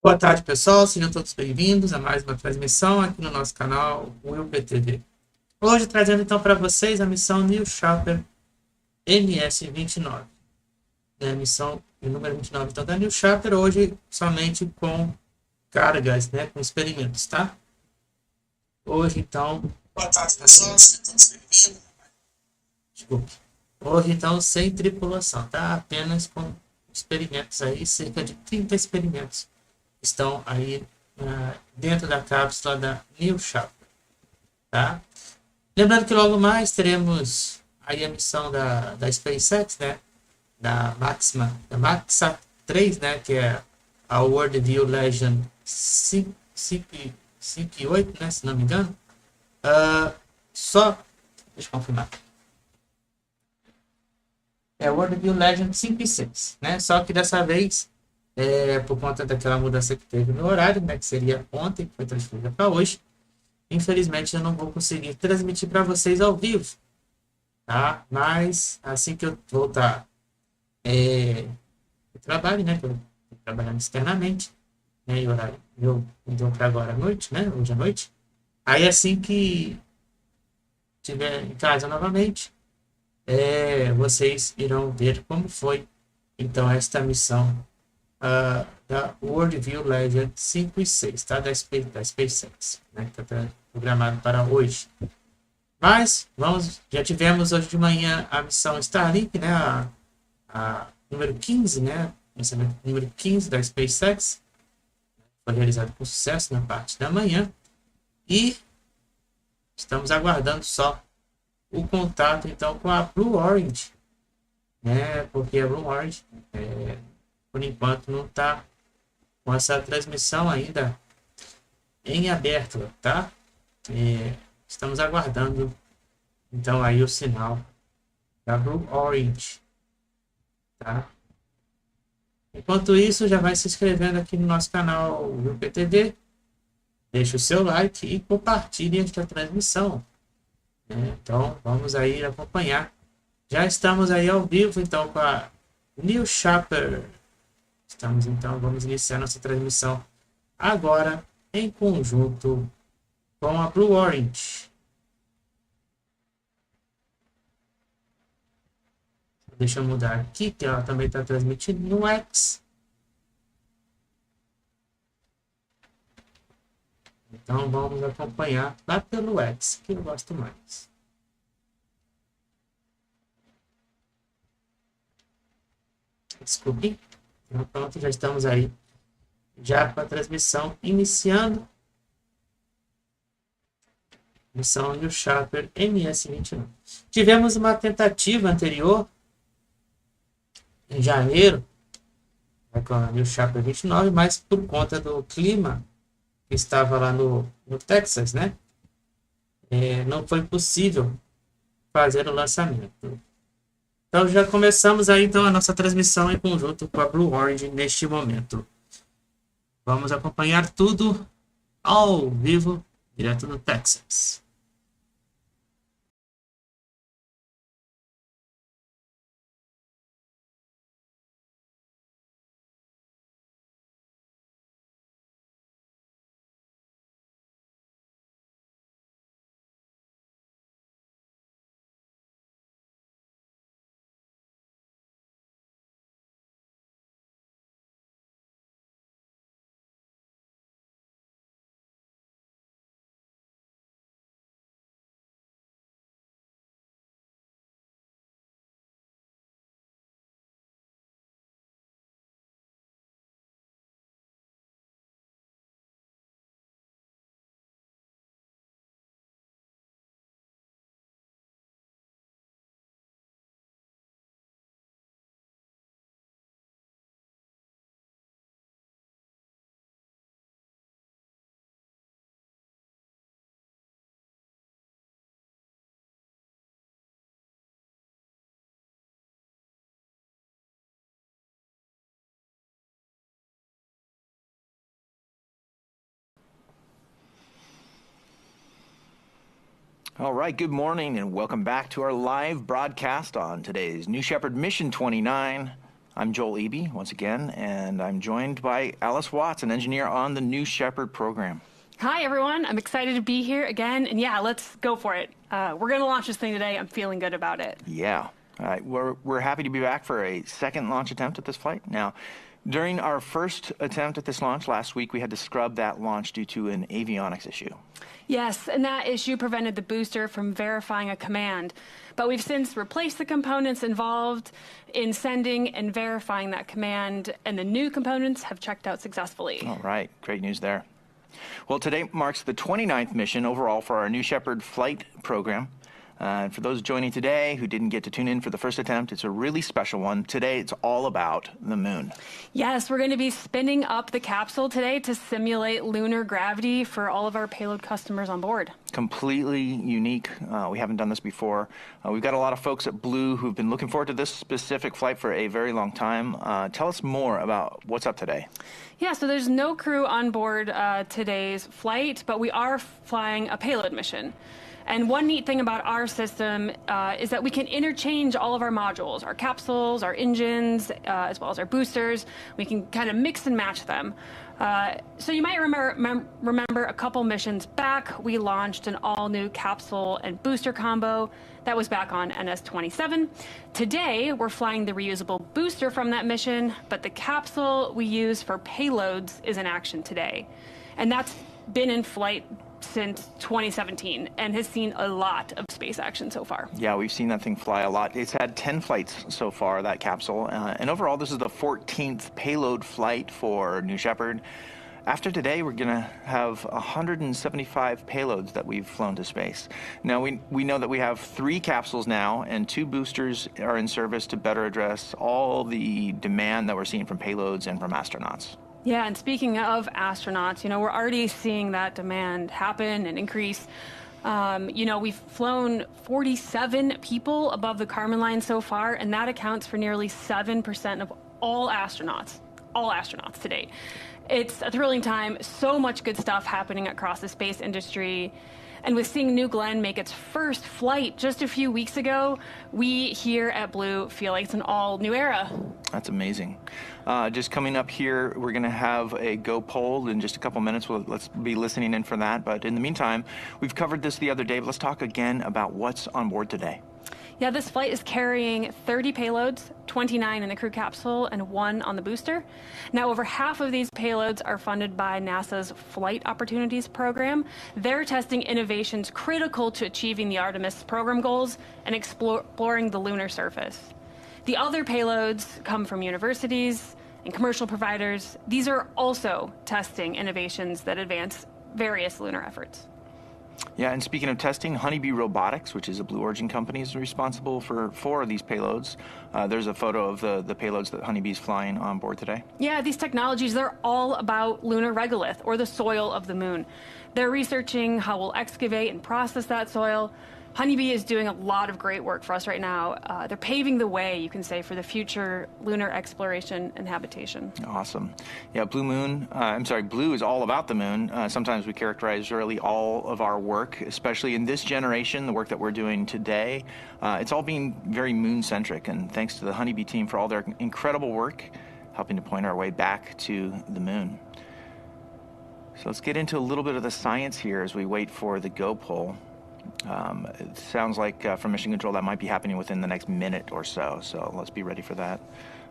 Boa tarde, pessoal. Sejam todos bem-vindos a mais uma transmissão aqui no nosso canal WillPTV. Hoje trazendo então para vocês a missão New Shepard NS-29. A missão número 29 então, da New Shepard, hoje somente com cargas, né, com experimentos, tá? Hoje então... Boa tarde, pessoal. Sejam todos bem-vindos. Desculpe. Hoje então sem tripulação, tá? Apenas com experimentos aí, cerca de 30 experimentos estão aí dentro da cápsula da New Shepard, tá? Lembrando que logo mais teremos aí a missão da SpaceX, né? Da Maxa 3, né? Que é a World View Legend 5 e 8, né? Se não me engano. Deixa eu confirmar. É World View Legend 5 e 6, né? Só que dessa vez, por conta daquela mudança que teve no horário, né? Que seria ontem, que foi transferida para hoje. Infelizmente, eu não vou conseguir transmitir para vocês ao vivo, tá? Mas assim que eu voltar ao trabalho, né? Estou trabalhando externamente, né? E horário eu para agora à noite, né? Hoje à noite. Aí assim que estiver em casa novamente, vocês irão ver como foi então esta missão da World View Legend 5 e 6, tá? Da SpaceX, né? Que está programado para hoje. Mas já tivemos hoje de manhã a missão Starlink, né? A número 15, né? Lançamento número 15 da SpaceX. Foi realizado com sucesso na parte da manhã. E estamos aguardando só o contato, então, com a Blue Origin, né? Porque a Blue Origin, por enquanto, não está com essa transmissão ainda em aberto, tá? Estamos aguardando, então, aí o sinal da Blue Origin, tá? Enquanto isso, já vai se inscrevendo aqui no nosso canal WillPTV, deixa o seu like e compartilhe esta transmissão, né? Então, vamos aí acompanhar. Já estamos aí ao vivo, então, com a New Shepard. Vamos iniciar nossa transmissão agora em conjunto com a Blue Origin. Deixa eu mudar aqui, que ela também está transmitindo no X. Então vamos acompanhar lá pelo X, que eu gosto mais. Desculpe. Então, pronto, já estamos aí. Já com a transmissão iniciando. Missão New Shepard NS-29. Tivemos uma tentativa anterior, em janeiro, com a New Shepard 29, mas por conta do clima que estava lá no Texas, né? Não foi possível fazer o lançamento. Então já começamos aí então a nossa transmissão em conjunto com a Blue Origin neste momento. Vamos acompanhar tudo ao vivo, direto do Texas. All right, good morning and welcome back to our live broadcast on today's New Shepard Mission 29 I'm Joel Eby, once again, and I'm joined by Alice Watts, an engineer on the new Shepard program. Hi, everyone. I'm excited to be here again, and yeah, let's go for it. We're going to launch this thing today. I'm feeling good about it. Yeah. All right. We're happy to be back for a second launch attempt at this flight. Now, during our first attempt at this launch last week, we had to scrub that launch due to an avionics issue. Yes, and that issue prevented the booster from verifying a command. But we've since replaced the components involved in sending and verifying that command, and the new components have checked out successfully. All right. Great news there. Well, today marks the 29th mission overall for our new Shepard flight program. For those joining today who didn't get to tune in for the first attempt, it's a really special one. Today, it's all about the moon. Yes, we're going to be spinning up the capsule today to simulate lunar gravity for all of our payload customers on board. Completely unique. We haven't done this before. We've got a lot of folks at Blue who've been looking forward to this specific flight for a very long time. Tell us more about what's up today. Yeah, so there's no crew on board today's flight, but we are flying a payload mission. And one neat thing about our system is that we can interchange all of our modules, our capsules, our engines, as well as our boosters. We can kind of mix and match them. So you might remember a couple missions back, we launched an all-new capsule and booster combo. That was back on NS-29. Today, we're flying the reusable booster from that mission, but the capsule we use for payloads is in action today. And that's been in flight since 2017 and has seen a lot of space action so far. Yeah, we've seen that thing fly a lot. It's had 10 flights so far, that capsule. And overall, this is the 14th payload flight for New Shepard. After today, we're going to have 175 payloads that we've flown to space. Now, we know that we have 3 capsules now, and 2 boosters are in service to better address all the demand that we're seeing from payloads and from astronauts. Yeah, and speaking of astronauts, we're already seeing that demand happen and increase. We've flown 47 people above the Kármán line so far, and that accounts for nearly 7% of all astronauts to date. It's a thrilling time, so much good stuff happening across the space industry. And with seeing New Glenn make its first flight just a few weeks ago, we here at Blue feel like it's an all-new era. That's amazing. Just coming up here, we're going to have a Go poll in just a couple minutes. Let's be listening in for that. But in the meantime, we've covered this the other day, but let's talk again about what's on board today. Yeah, this flight is carrying 30 payloads, 29 in the crew capsule and 1 on the booster. Now, over half of these payloads are funded by NASA's Flight Opportunities Program. They're testing innovations critical to achieving the Artemis program goals and exploring the lunar surface. The other payloads come from universities and commercial providers. These are also testing innovations that advance various lunar efforts. Yeah, and speaking of testing, Honeybee Robotics, which is a Blue Origin company, is responsible for 4 of these payloads. There's a photo of the payloads that Honeybee's flying on board today. Yeah, these technologies, they're all about lunar regolith, or the soil of the moon. They're researching how we'll excavate and process that soil. Honeybee is doing a lot of great work for us right now. They're paving the way, you can say, for the future lunar exploration and habitation. Awesome. Yeah, Blue is all about the moon. Sometimes we characterize really all of our work, especially in this generation, the work that we're doing today. It's all being very moon-centric, and thanks to the Honeybee team for all their incredible work, helping to point our way back to the moon. So let's get into a little bit of the science here as we wait for the Go poll. It sounds like from Mission Control that might be happening within the next minute or so, so let's be ready for that.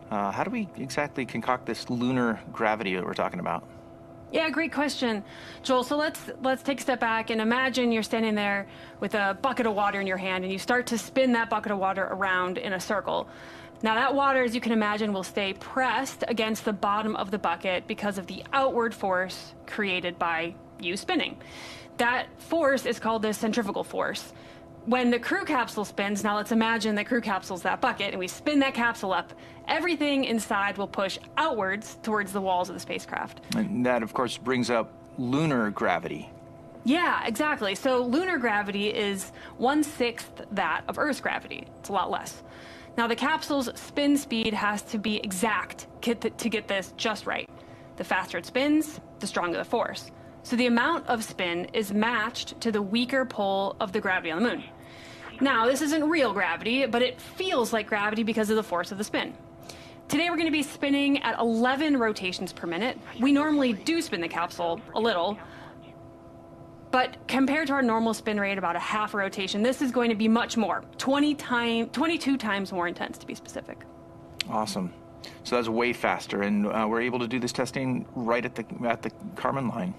How do we exactly concoct this lunar gravity that we're talking about? Yeah, great question, Joel. So let's take a step back and imagine you're standing there with a bucket of water in your hand, and you start to spin that bucket of water around in a circle. Now that water, as you can imagine, will stay pressed against the bottom of the bucket because of the outward force created by you spinning. That force is called the centrifugal force. When the crew capsule spins, now let's imagine the crew capsule's that bucket, and we spin that capsule up, everything inside will push outwards towards the walls of the spacecraft. And that, of course, brings up lunar gravity. Yeah, exactly. So lunar gravity is 1/6 that of Earth's gravity. It's a lot less. Now, the capsule's spin speed has to be exact to get this just right. The faster it spins, the stronger the force. So the amount of spin is matched to the weaker pull of the gravity on the moon. Now, this isn't real gravity, but it feels like gravity because of the force of the spin. Today we're going to be spinning at 11 rotations per minute. We normally do spin the capsule a little, but compared to our normal spin rate, about a half a rotation, this is going to be much more, 22 times more intense to be specific. Awesome. So that's way faster, and we're able to do this testing right at the Kármán line.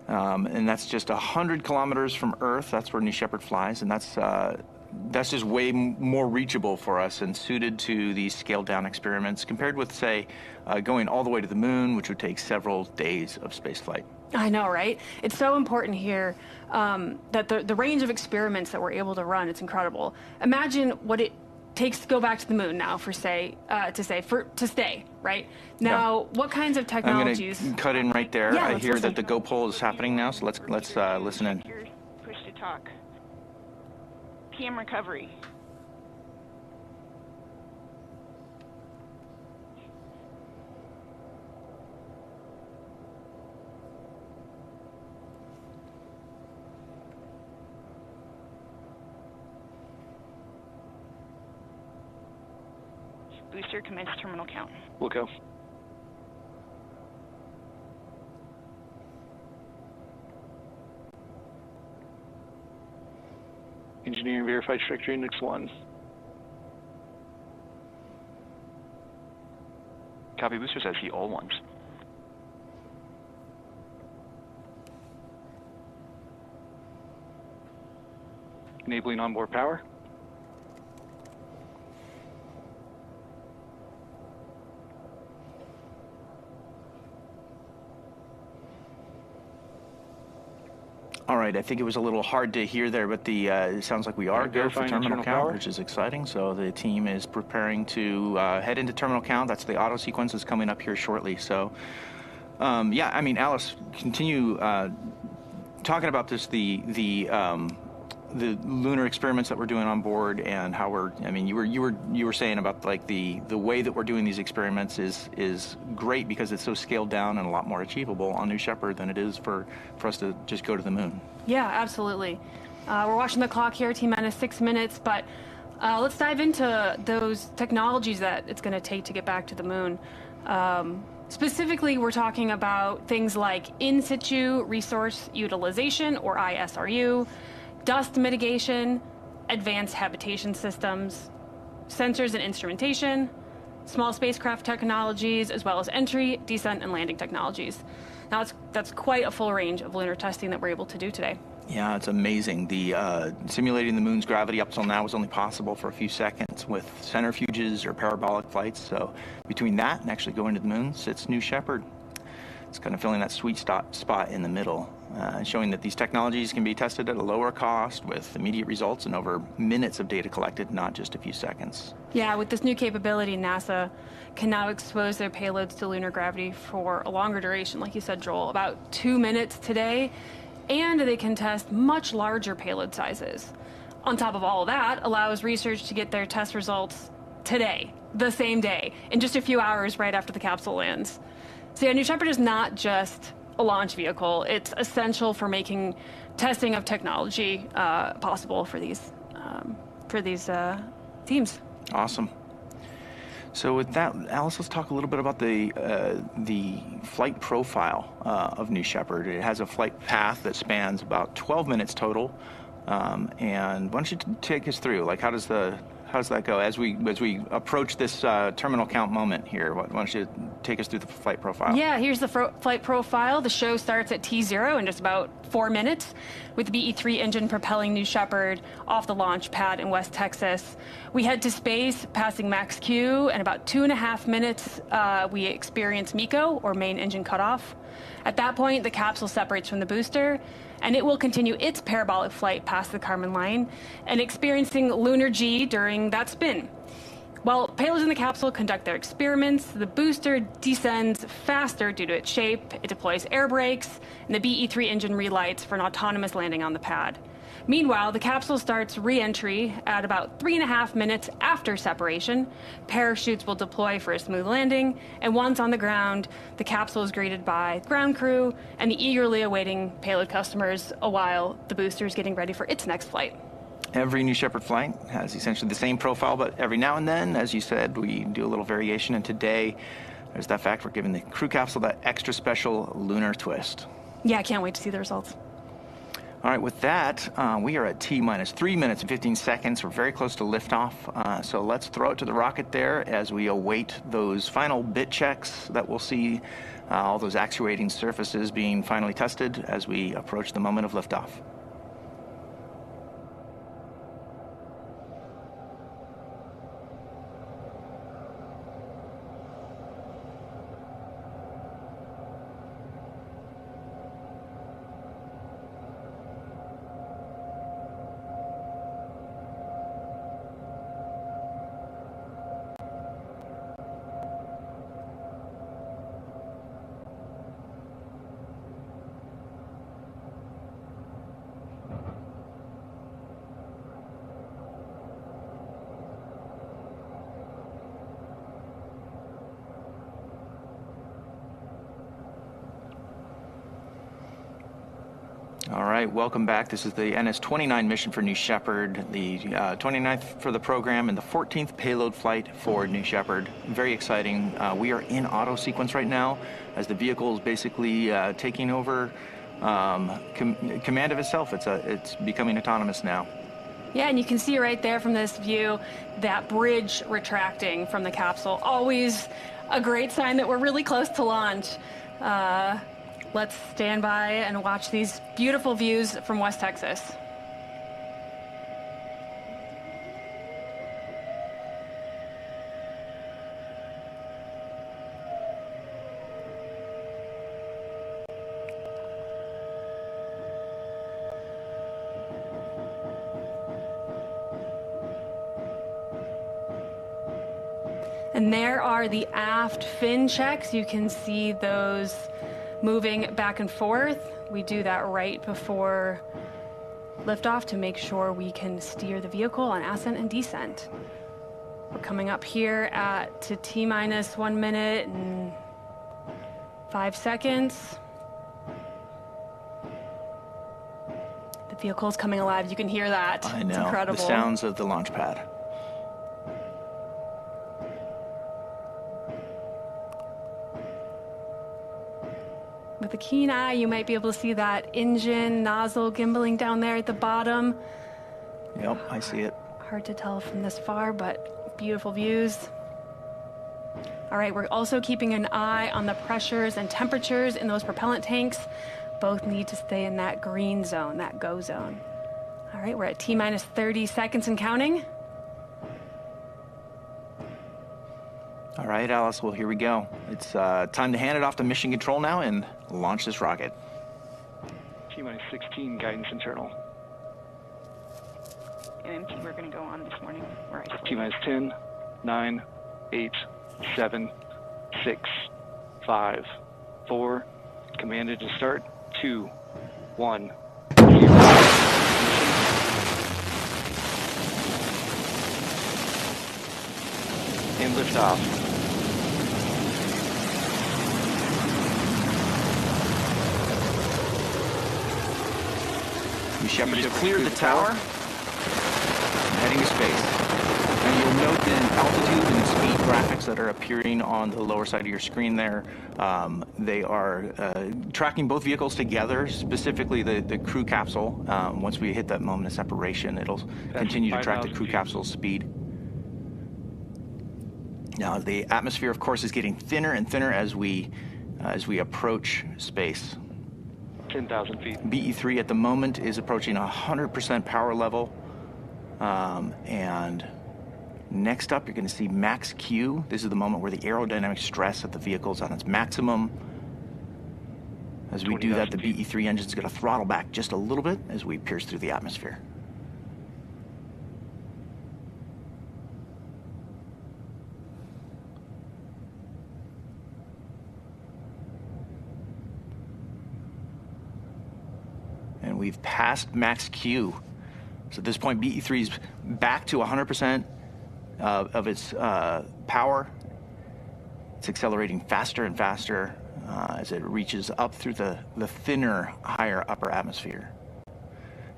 And that's just 100 kilometers from Earth. That's where New Shepard flies, and that's just way more reachable for us and suited to these scaled-down experiments compared with, say, going all the way to the moon, which would take several days of spaceflight. I know, right? It's so important here that the range of experiments that we're able to run, it's incredible. Imagine what it takes to go back to the moon now to stay, right? Now, what kinds of technologies? I'm going to cut in right there. Yeah, I hear listen. that the go poll is happening now, so let's listen in. Here's push to talk. PM recovery. Booster commence terminal count. We'll go. Engineering verified trajectory index 1. Copy, boosters, I see all ones. Enabling onboard power. All right, I think it was a little hard to hear there, but it sounds like we are go for Verifying terminal internal count, power. which is exciting. So the team is preparing to head into terminal count. That's the auto sequence is coming up here shortly. So, yeah, I mean, Alice, continue talking about this, the lunar experiments that we're doing on board and how we're. I mean, you were saying about like the way that we're doing these experiments is great because it's so scaled down and a lot more achievable on New Shepard than it is for us to just go to the moon. Yeah, absolutely. We're watching the clock here, T-minus 6 minutes, but let's dive into those technologies that it's going to take to get back to the moon. Specifically, we're talking about things like in situ resource utilization, or ISRU, dust mitigation, advanced habitation systems, sensors and instrumentation, small spacecraft technologies, as well as entry, descent, and landing technologies. Now, that's quite a full range of lunar testing that we're able to do today. Yeah, it's amazing. The simulating the moon's gravity up till now was only possible for a few seconds with centrifuges or parabolic flights. So between that and actually going to the moon sits New Shepard. It's kind of filling that sweet spot in the middle, showing that these technologies can be tested at a lower cost with immediate results and over minutes of data collected, not just a few seconds. Yeah, with this new capability, NASA can now expose their payloads to lunar gravity for a longer duration, like you said, Joel, about 2 minutes today, and they can test much larger payload sizes. On top of all of that, allows research to get their test results today, the same day, in just a few hours right after the capsule lands. So yeah, New Shepard is not just a launch vehicle. It's essential for making testing of technology possible for these teams. Awesome. So with that, Alice, let's talk a little bit about the flight profile of New Shepard. It has a flight path that spans about 12 minutes total. And why don't you take us through, like, how does that go as we approach this terminal count moment here? Why don't you take us through the flight profile? Yeah, here's the flight profile. The show starts at T0 in just about 4 minutes with the BE-3 engine propelling New Shepard off the launch pad in West Texas. We head to space, passing max Q, and about 2.5 minutes we experience MECO, or main engine cutoff. At that point, the capsule separates from the booster, and it will continue its parabolic flight past the Kármán line and experiencing lunar G during that spin. While payloads in the capsule conduct their experiments, the booster descends faster due to its shape, it deploys air brakes, and the BE-3 engine relights for an autonomous landing on the pad. Meanwhile, the capsule starts re-entry at about 3.5 minutes after separation. Parachutes will deploy for a smooth landing, and once on the ground, the capsule is greeted by ground crew and the eagerly awaiting payload customers while the booster is getting ready for its next flight. Every New Shepard flight has essentially the same profile, but every now and then, as you said, we do a little variation, and today there's that fact we're giving the crew capsule that extra special lunar twist. Yeah, I can't wait to see the results. All right, with that, we are at T-minus 3 minutes and 15 seconds. We're very close to liftoff, so let's throw it to the rocket there as we await those final bit checks that we'll see all those actuating surfaces being finally tested as we approach the moment of liftoff. All right, welcome back. This is the NS-29 mission for New Shepard, the 29th for the program and the 14th payload flight for New Shepard. Very exciting. We are in auto sequence right now as the vehicle is basically taking over command of itself. It's becoming autonomous now. Yeah, and you can see right there from this view that bridge retracting from the capsule. Always a great sign that we're really close to launch. Let's stand by and watch these beautiful views from West Texas. And there are the aft fin checks. You can see those moving back and forth. We do that right before liftoff to make sure we can steer the vehicle on ascent and descent. We're coming up here to T-minus 1 minute and 5 seconds. The vehicle is coming alive. You can hear that. I know. It's incredible. The sounds of the launch pad. With a keen eye, you might be able to see that engine nozzle gimbaling down there at the bottom. Yep, I see it. Hard to tell from this far, but beautiful views. All right, we're also keeping an eye on the pressures and temperatures in those propellant tanks. Both need to stay in that green zone, that go zone. All right, we're at T-minus 30 seconds and counting. All right, Alice, well, here we go. It's time to hand it off to mission control now and launch this rocket. T-minus 16, guidance internal. MMT, we're going to go on this morning. We're isolated. T-minus 10, 9, 8, 7, 6, 5, 4. Commanded to start. 2, 1, 0. And liftoff. New Shepard has cleared the tower, heading to space. And you'll note the altitude and speed graphics that are appearing on the lower side of your screen there. They are tracking both vehicles together, specifically the crew capsule. Once we hit that moment of separation, it'll continue to track the crew capsule's speed. Now, the atmosphere, of course, is getting thinner and thinner as we approach space. 10,000 feet. BE-3 at the moment is approaching 100% power level. And next up, you're going to see max Q. This is the moment where the aerodynamic stress of the vehicle is on its maximum. As we do that, the BE-3 engine is going to throttle back just a little bit as we pierce through the atmosphere. And we've passed max Q. So at this point, BE-3 is back to 100% of its power. It's accelerating faster and faster as it reaches up through the thinner, higher upper atmosphere.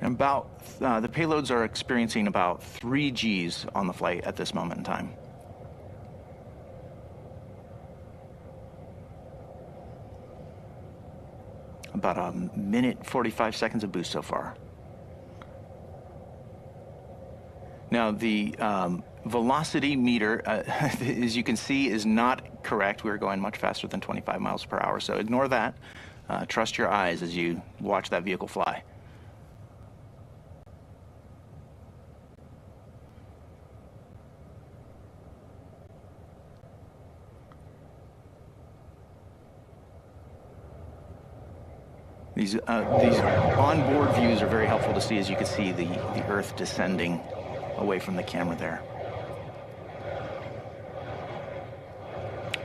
And the payloads are experiencing about 3 Gs on the flight at this moment in time. About a minute, 45 seconds of boost so far. Now, the velocity meter, as you can see, is not correct. We're going much faster than 25 miles per hour, so ignore that. Trust your eyes as you watch that vehicle fly. These onboard views are very helpful to see, as you can see the Earth descending away from the camera there.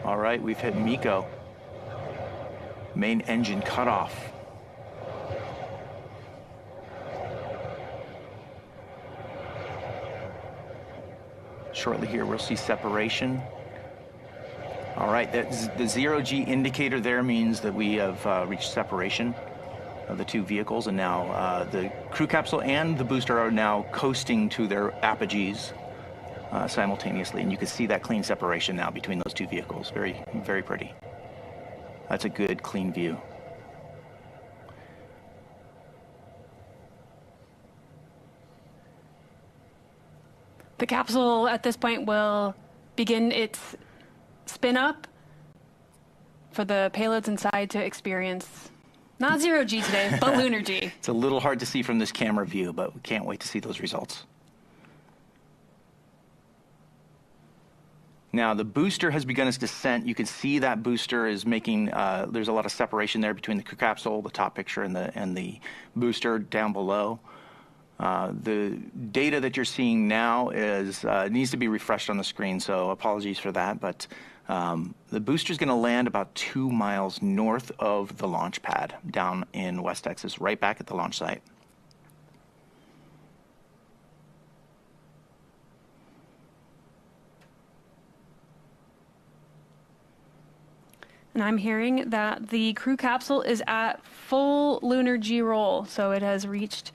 All right, we've hit MECO. Main engine cut off. Shortly here, we'll see separation. All right, the 0G indicator there means that we have reached separation of the 2 vehicles, and now the crew capsule and the booster are now coasting to their apogees simultaneously, and you can see that clean separation now between those 2 vehicles. Very, very pretty. That's a good, clean view. The capsule at this point will begin its spin up for the payloads inside to experience not 0G today, but lunar G. It's a little hard to see from this camera view, but we can't wait to see those results. Now, the booster has begun its descent. You can see that booster is making, there's a lot of separation there between the crew capsule, the top picture, and the booster down below. The data that you're seeing now needs to be refreshed on the screen, so apologies for that, but the booster is going to land about 2 miles north of the launch pad down in West Texas, right back at the launch site. And I'm hearing that the crew capsule is at full lunar G roll, so it has reached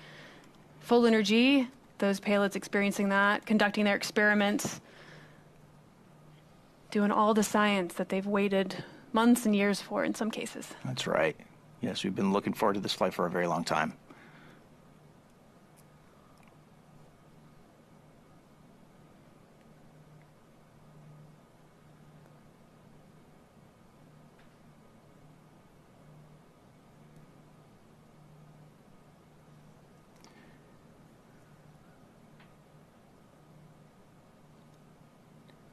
full lunar G. Those payloads experiencing that, conducting their experiments, doing all the science that they've waited months and years for in some cases. That's right. Yes, we've been looking forward to this flight for a very long time.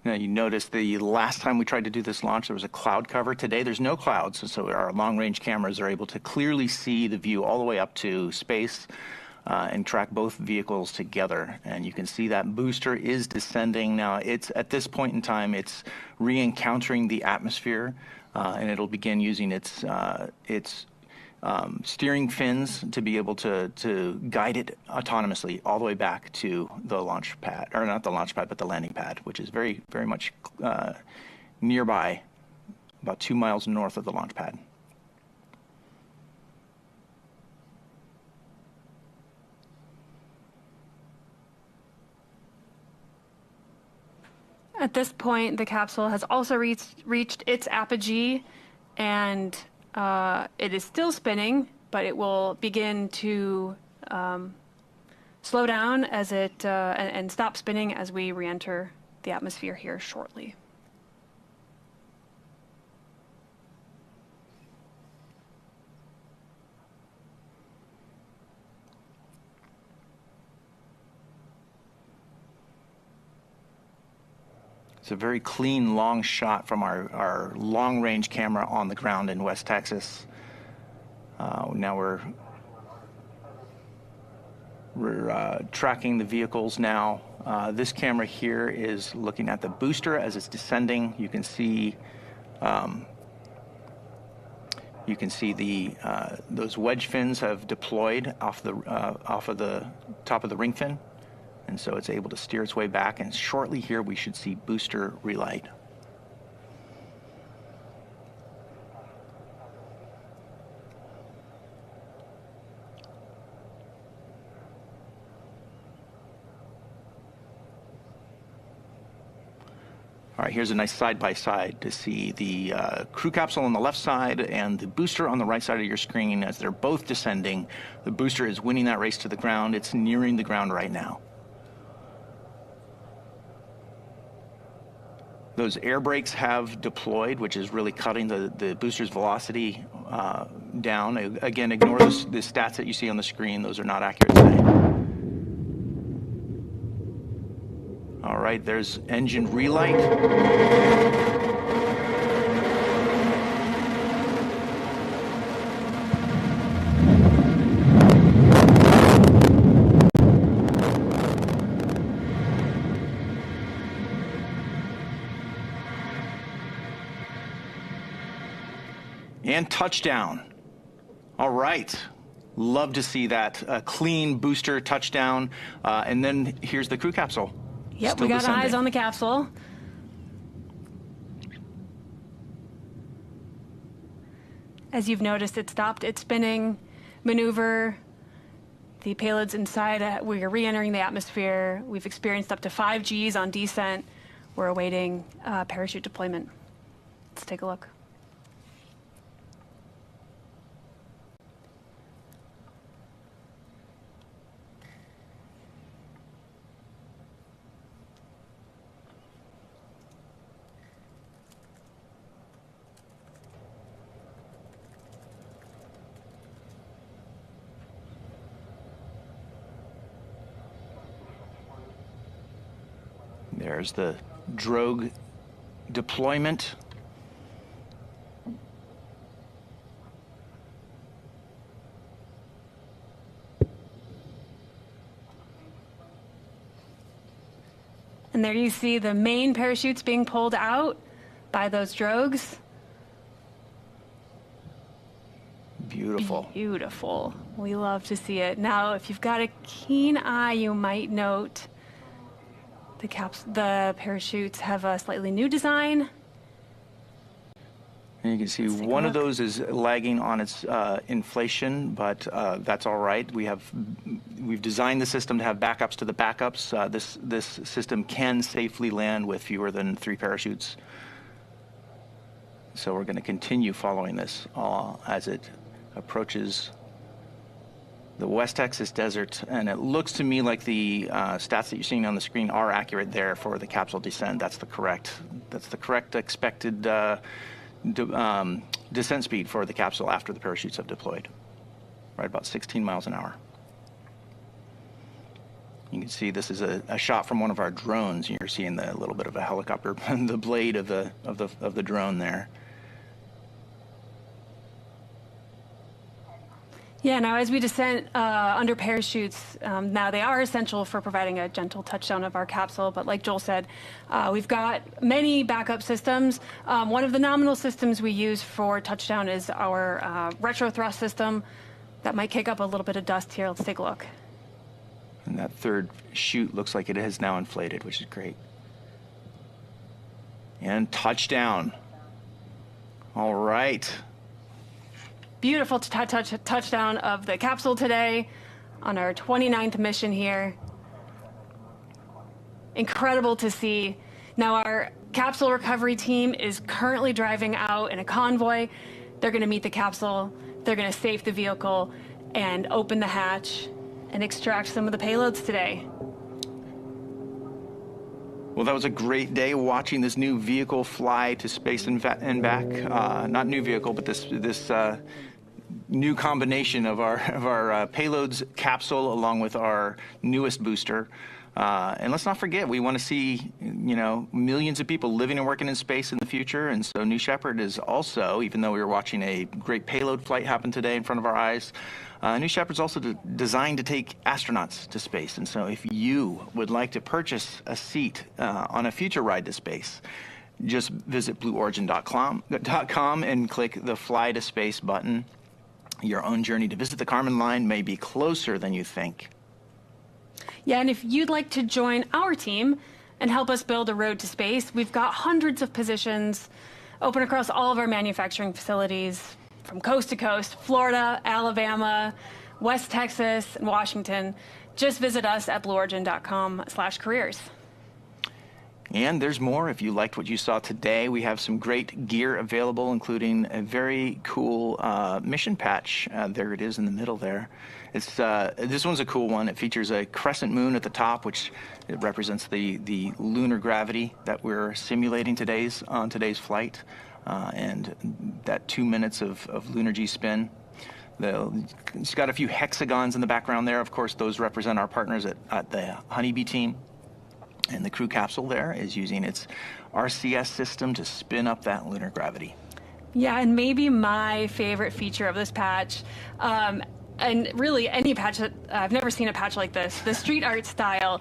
Now, you notice the last time we tried to do this launch, there was a cloud cover. Today, there's no clouds, so our long-range cameras are able to clearly see the view all the way up to space and track both vehicles together. And you can see that booster is descending. Now, it's at this point in time, it's re-encountering the atmosphere, and it'll begin using its steering fins to be able to guide it autonomously all the way back to the launch pad, or not the launch pad, but the landing pad, which is very, very much nearby, about 2 miles north of the launch pad. At this point, the capsule has also reached its apogee, and it is still spinning, but it will begin to slow down as and stop spinning as we re-enter the atmosphere here shortly. It's a very clean, long shot from our long-range camera on the ground in West Texas. Now we're tracking the vehicles now. This camera here is looking at the booster as it's descending. You can see those wedge fins have deployed off of the top of the ring fin. And so it's able to steer its way back, and shortly here we should see booster relight. right, here's a nice side-by-side to see the crew capsule on the left side and the booster on the right side of your screen as they're both descending. The booster is winning that race to the ground. It's nearing the ground right now. Those air brakes have deployed, which is really cutting the booster's velocity down. Again, ignore the stats that you see on the screen. Those are not accurate today. All right, there's engine relight. And touchdown. All right. Love to see that. A clean booster touchdown. And then here's the crew capsule. Yep, Still we got descending. eyes on the capsule. As you've noticed, it stopped its spinning maneuver. The payload's inside. We are re-entering the atmosphere. We've experienced up to 5 Gs on descent. We're awaiting parachute deployment. Let's take a look. There's the drogue deployment. And there you see the main parachutes being pulled out by those drogues. Beautiful. Beautiful. We love to see it. Now, if you've got a keen eye, you might note the parachutes have a slightly new design. And you can see one of those is lagging on its inflation, but that's all right. We've designed the system to have backups to the backups. This system can safely land with fewer than 3 parachutes. So we're going to continue following this as it approaches the West Texas desert, and it looks to me like the stats that you're seeing on the screen are accurate there for the capsule descent. That's the correct expected descent speed for the capsule after the parachutes have deployed, right about 16 miles an hour. You can see this is a shot from one of our drones. You're seeing the little bit of a helicopter, the blade of the drone there. Yeah, now as we descend under parachutes, now they are essential for providing a gentle touchdown of our capsule, but like Joel said, we've got many backup systems. One of the nominal systems we use for touchdown is our retro thrust system. That might kick up a little bit of dust here. Let's take a look. And that third chute looks like it has now inflated, which is great. And touchdown. All right. Beautiful touchdown of the capsule today on our 29th mission here. Incredible to see. Now our capsule recovery team is currently driving out in a convoy. They're going to meet the capsule. They're going to safe the vehicle and open the hatch and extract some of the payloads today. Well, that was a great day watching this new vehicle fly to space and back. Not new vehicle, but this new combination of our payloads capsule along with our newest booster. And let's not forget, we want to see, millions of people living and working in space in the future. And so New Shepard is also, even though we were watching a great payload flight happen today in front of our eyes, New Shepard's also designed to take astronauts to space. And so if you would like to purchase a seat on a future ride to space, just visit blueorigin.com and click the Fly to Space button. Your own journey to visit the Kármán line may be closer than you think. Yeah, and if you'd like to join our team and help us build a road to space, we've got hundreds of positions open across all of our manufacturing facilities from coast to coast, Florida, Alabama, West Texas, and Washington. Just visit us at blueorigin.com/careers. And there's more. If you liked what you saw today, we have some great gear available, including a very cool mission patch. There it is in the middle there. This one's a cool one. It features a crescent moon at the top, which it represents the lunar gravity that we're simulating on today's flight, and that 2 minutes of lunar G-spin. It's got a few hexagons in the background there. Of course, those represent our partners at the Honeybee team. And the crew capsule there is using its RCS system to spin up that lunar gravity. Yeah, and maybe my favorite feature of this patch, and really any patch that I've never seen a patch like this, the street art style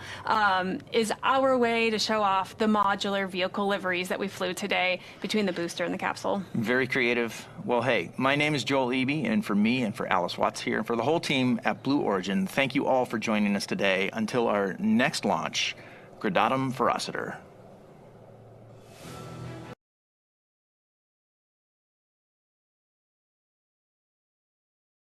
is our way to show off the modular vehicle liveries that we flew today between the booster and the capsule. Very creative. Well, hey, my name is Joel Eby, and for me and for Alice Watts here, and for the whole team at Blue Origin, thank you all for joining us today. Until our next launch, Gradatum Ferociter.